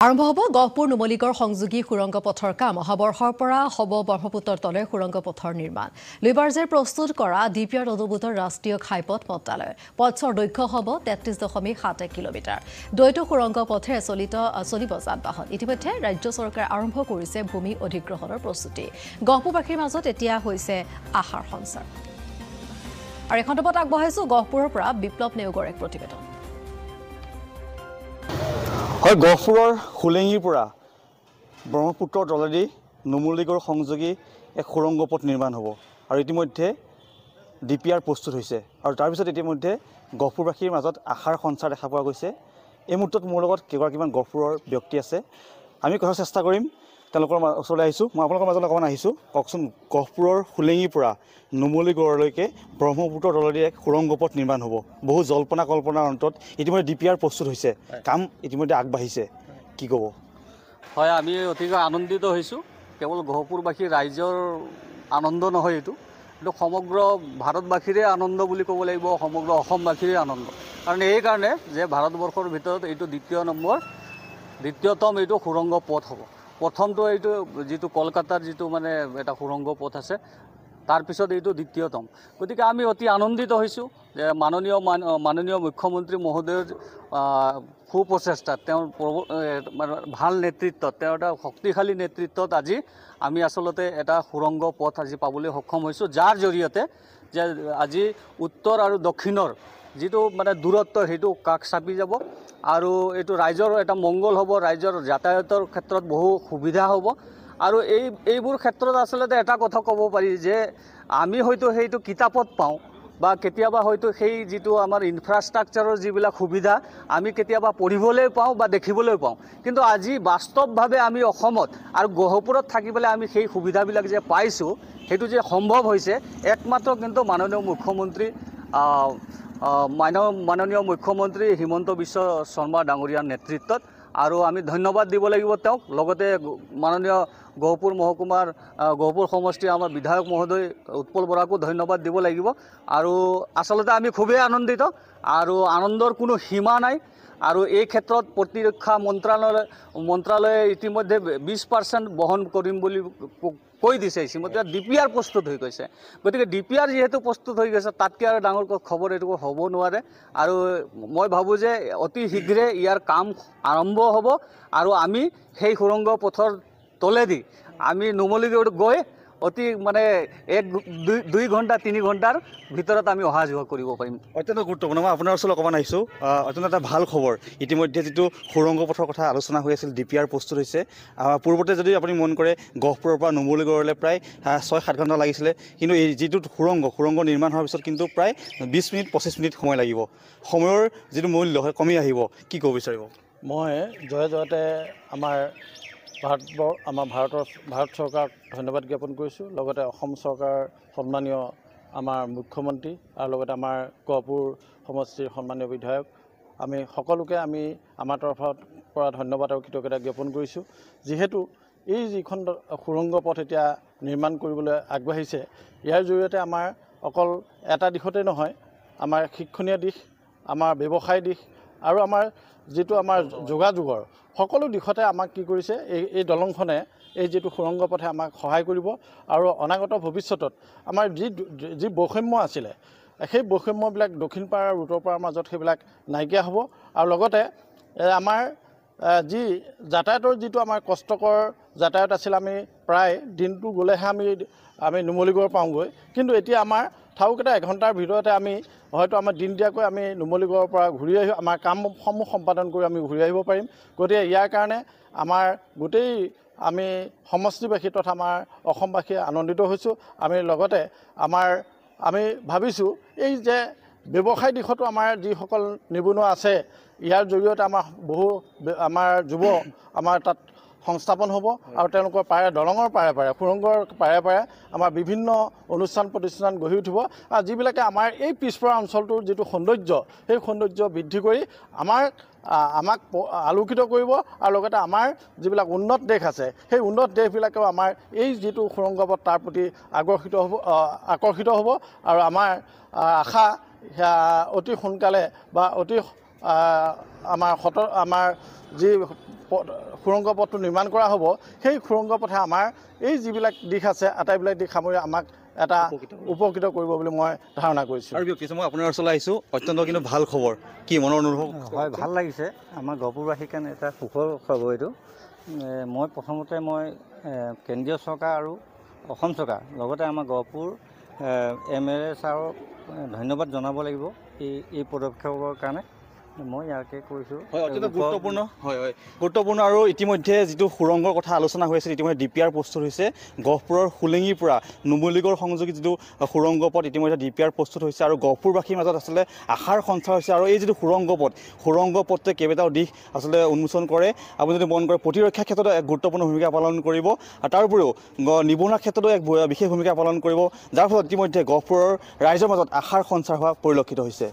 আৰম্ভ হ'ব গহপুৰ নুমলীগড় সংযোগী সুৰংগ পথৰ কাম অহা বৰ্ষৰ পৰা হ'ব ব্ৰহ্মপুত্ৰৰ তলে সুৰংগ পথৰ নিৰ্মাণ লিবাৰজে প্ৰস্তুত কৰা ডিপিআৰ অনুমোদিত ৰাষ্ট্ৰীয় ঘাইপথ মন্ত্ৰালয় পথৰ দৈৰ্ঘ্য হ'ব 33.71 কিলোমিটাৰ দ্বৈত সুৰংগ পথেৰে চলিব যান-বাহন ইতিমধ্যে ৰাজ্য চৰকাৰে আৰম্ভ কৰিছে ভূমি অধিগ্ৰহণৰ প্ৰস্তুতি গহপুৰবাসীৰ মাজত এতিয়া হৈছে আশাৰ সঞ্চাৰ আৰু এখন খবৰত আগবঢ়াইছো গহপুৰৰ পৰা বিপ্লৱ নেওগৰ এক প্ৰতিবেদন হয় গহপুৰৰ খুলেঙিৰ পৰা ব্ৰহ্মপুত্ৰৰ তলেদি নুমলীগড় সংযোগী এক সুৰংগ পথ নিৰ্মাণ হ'ব আৰু ইতিমধ্যে ডিপিআৰ প্ৰস্তুত হৈছে আৰু তাৰ পিছত ইতিমধ্যে গহপুৰবাসীৰ মাজত আশাৰ সঞ্চাৰ দেখা পোৱা গৈছে এই মুহূৰ্তত মোৰ লগত কেইগৰাকীমান গহপুৰৰ ব্যক্তি আছে আমি কথা চেষ্টা কৰিম তেওঁলোকৰ ওচৰলৈ আহিছোঁ মই আপোনালোকৰ মাজলৈ অকণমান আহিছোঁ কওকচোন গহপুৰৰ খুলেঙিৰ পৰা নুমলীগড়লৈকে ব্ৰহ্মপুত্ৰৰ তলেদি এক সুৰংগ পথ নিৰ্মাণ হ'ব বহু জল্পনা কল্পনাৰ অন্তত ইতিমধ্যে ডিপিআৰ প্ৰস্তুত হৈছে কাম ইতিমধ্যে আগবাঢ়িছে কি ক'ব হয় আমি অতিকৈ আনন্দিত হৈছোঁ কেৱল গহপুৰবাসী ৰাইজৰ আনন্দ নহয় এইটো সমগ্ৰ ভাৰতবাসীৰে আনন্দ বুলি ক'ব লাগিব সমগ্ৰ অসমবাসীৰে আনন্দ কাৰণ এইকাৰণে যে ভাৰতবৰ্ষৰ ভিতৰত এইটো দ্বিতীয়তম এইটো সুৰংগ পথ হ'ব প্ৰথমটো এইটো যিটো কলকাতাৰ যিটো মানে এটা সুৰংগ পথ আছে তাৰপিছত এইটো দ্বিতীয়তম গতিকে আমি অতি আনন্দিত হৈছোঁ যে মাননীয় মুখ্যমন্ত্ৰী মহোদয়ৰ সুপ্ৰচেষ্টাত তেওঁৰ ভাল নেতৃত্বত তেওঁৰ এটা শক্তিশালী নেতৃত্বত আজি আমি আচলতে এটা সুৰংগ পথ আজি পাবলৈ সক্ষম হৈছোঁ যাৰ জৰিয়তে যে আজি উত্তৰ আৰু দক্ষিণৰ যিটো মানে দূৰত্ব সেইটো কাষ চাপি যাব আৰু এইটো ৰাইজৰ এটা মংগল হ'ব ৰাইজৰ যাতায়াতৰ ক্ষেত্ৰত বহু সুবিধা হ'ব আৰু এইবোৰ ক্ষেত্ৰত আচলতে এটা কথা ক'ব পাৰি যে আমি হয়তো সেইটো কিতাপত পাওঁ বা কেতিয়াবা হয়তো সেই যিটো আমাৰ ইনফ্ৰাষ্ট্ৰাকচাৰৰ যিবিলাক সুবিধা আমি কেতিয়াবা পঢ়িবলৈ পাওঁ বা দেখিবলৈ পাওঁ কিন্তু আজি বাস্তৱভাৱে আমি অসমত আৰু গহপুৰত থাকি পেলাই আমি সেই সুবিধাবিলাক যে পাইছোঁ সেইটো যে সম্ভৱ হৈছে একমাত্ৰ কিন্তু মাননীয় মুখ্যমন্ত্ৰী হিমন্ত বিশ্ব শৰ্মা ডাঙৰীয়াৰ নেতৃত্বত আৰু আমি ধন্যবাদ দিব লাগিব তেওঁক লগতে মাননীয় গহপুৰ মহকুমাৰ গহপুৰ সমষ্টিৰ আমাৰ বিধায়ক মহোদয় উৎপল বৰাকো ধন্যবাদ দিব লাগিব আৰু আচলতে আমি খুবেই আনন্দিত আৰু আনন্দৰ কোনো সীমা নাই আৰু এই ক্ষেত্ৰত প্ৰতিৰক্ষা মন্ত্ৰালয়ে ইতিমধ্যে 20% বহন কৰিম বুলি কৈ দিছে ইতিমধ্যে ডিপিআৰ প্ৰস্তুত হৈ গৈছে গতিকে ডিপিআৰ যিহেতু প্ৰস্তুত হৈ গৈছে তাতকৈ আৰু ডাঙৰ খবৰ এইটো হ'ব নোৱাৰে আৰু মই ভাবোঁ যে অতি শীঘ্ৰে ইয়াৰ কাম আৰম্ভ হ'ব আৰু আমি সেই সুৰংগ পথৰ তলেদি আমি নুমলীগড় গৈ অতি মানে 1-2 ঘণ্টা 3 ঘণ্টাৰ ভিতৰত আমি অহা যোৱা কৰিব পাৰিম অত্যন্ত গুৰুত্বপূৰ্ণ মই আপোনাৰ ওচৰলৈ অকণমান আহিছোঁ অত্যন্ত এটা ভাল খবৰ ইতিমধ্যে যিটো সুৰংগ পথৰ কথা আলোচনা হৈ আছিল ডিপিআৰ প্ৰস্তুত হৈছে পূৰ্বতে যদি আপুনি মন কৰে গহপুৰৰ পৰা নুমলীগড়লৈ প্ৰায় 6-7 ঘণ্টা লাগিছিলে কিন্তু এই যিটো সুৰংগ নিৰ্মাণ হোৱাৰ পিছত কিন্তু প্ৰায় 20 মিনিট 25 মিনিট সময় লাগিব সময়ৰ যিটো মূল্য হয় কমি আহিব কি ক'ব বিচাৰিব মই জয়তে আমাৰ ভাৰত চৰকাৰক ধন্যবাদ জ্ঞাপন কৰিছোঁ লগতে অসম চৰকাৰ সন্মানীয় আমাৰ মুখ্যমন্ত্ৰী আৰু লগতে আমাৰ গহপুৰ সমষ্টিৰ সন্মানীয় বিধায়ক আমি সকলোকে আমাৰ তৰফৰ পৰা ধন্যবাদ আৰু কৃতজ্ঞতা জ্ঞাপন কৰিছোঁ যিহেতু এই যিখন সুৰংগ পথ এতিয়া নিৰ্মাণ কৰিবলৈ আগবাঢ়িছে ইয়াৰ জৰিয়তে আমাৰ অকল এটা দিশতে নহয় আমাৰ শিক্ষণীয় দিশ আমাৰ ব্যৱসায় দিশ আৰু আমাৰ যিটো আমাৰ যোগাযোগৰ সকলো দিশতে আমাক কি কৰিছে এই দলংখনে এই যিটো সুৰংগ পথে আমাক সহায় কৰিব আৰু অনাগত ভৱিষ্যতত আমাৰ যি বৈষম্য আছিলে সেই বৈষম্যবিলাক দক্ষিণ পাৰ আৰু উত্তৰ পাৰৰ মাজত সেইবিলাক নাইকিয়া হ'ব আৰু লগতে আমাৰ যি যাতায়াতৰ যিটো আমাৰ কষ্টকৰ যাতায়াত আছিল আমি প্ৰায় দিনটো গ'লেহে আমি নুমলীগড় পাওঁগৈ কিন্তু এতিয়া আমাৰ ঠাউকেইটা 1 ঘণ্টাৰ ভিতৰতে আমি হয়তো আমাৰ দিন দিয়াকৈ আমি নুমলীগড়ৰ পৰা ঘূৰি আহি আমাৰ কামসমূহ সম্পাদন কৰি আমি ঘূৰি আহিব পাৰিম গতিকে ইয়াৰ কাৰণে আমাৰ গোটেই আমি সমষ্টিবাসী তথা আমাৰ অসমবাসী আনন্দিত হৈছোঁ আমি লগতে আমি ভাবিছোঁ এই যে ব্যৱসায় দিশতো আমাৰ যিসকল নিবনুৱা আছে ইয়াৰ জৰিয়তে আমাৰ যুৱ আমাৰ তাত সংস্থাপন হ'ব আৰু তেওঁলোকৰ দলঙৰ পাৰে সুৰংগৰ পাৰে আমাৰ বিভিন্ন অনুষ্ঠান প্ৰতিষ্ঠান গঢ়ি উঠিব আৰু যিবিলাকে আমাৰ এই পিছপৰা অঞ্চলটোৰ যিটো সৌন্দৰ্য সেই সৌন্দৰ্য বৃদ্ধি কৰি আমাক আলোকিত কৰিব আৰু লগতে আমাৰ যিবিলাক উন্নত দেশ আছে সেই উন্নত দেশবিলাকেও আমাৰ এই যিটো সুৰংগ পথ তাৰ প্ৰতি আকৰ্ষিত হ'ব আৰু আমাৰ আশা অতি সোনকালে বা অতি আমাৰ যি সুৰংগ পথটো নিৰ্মাণ কৰা হ'ব সেই সুৰংগ পথে আমাৰ এই যিবিলাক দিশ আছে আটাইবিলাক দিশ সামৰি আমাক এটা উপকৃত কৰিব বুলি মই ধাৰণা কৰিছোঁ। আৰু ব্যক্তি মই আপোনাৰ ওচৰলৈ আহিছোঁ, অত্যন্ত কিন্তু ভাল খবৰ, কি মনৰ অনুভৱ? হয়, ভাল লাগিছে আমাৰ গহপুৰবাসীৰ কাৰণে এটা সুখৰ খবৰ এইটো। মই প্ৰথমতে কেন্দ্ৰীয় চৰকাৰ আৰু অসম চৰকাৰ লগতে আমাৰ গহপুৰ MLA ছাৰক ধন্যবাদ জনাব লাগিব এই পদক্ষেপৰ কাৰণে। মই ইয়াকে কৈছোঁ। হয়, অত্যন্ত গুৰুত্বপূৰ্ণ। হয় হয়, গুৰুত্বপূৰ্ণ। আৰু ইতিমধ্যে যিটো সুৰংগৰ কথা আলোচনা হৈ আছে, ইতিমধ্যে DPR প্ৰস্তুত হৈছে। গহপুৰৰ হোলেঙিৰ পৰা নুমলীগড় সংযোগী যিটো সুৰংগ পথ ইতিমধ্যে DPR প্ৰস্তুত হৈছে আৰু গহপুৰবাসীৰ মাজত আচলতে আশাৰ সঞ্চাৰ হৈছে। আৰু এই যিটো সুৰংগ পথটোৱে কেইবাটাও দিশ আচলতে উন্মোচন কৰে। আপুনি যদি মন কৰে, প্ৰতিৰক্ষাৰ ক্ষেত্ৰতো এক গুৰুত্বপূৰ্ণ ভূমিকা পালন কৰিব আৰু তাৰ উপৰিও নিবনুৱা ক্ষেত্ৰতো এক বিশেষ ভূমিকা পালন কৰিব, যাৰ ফলত ইতিমধ্যে গহপুৰৰ ৰাইজৰ মাজত আশাৰ সঞ্চাৰ হোৱা পৰিলক্ষিত হৈছে।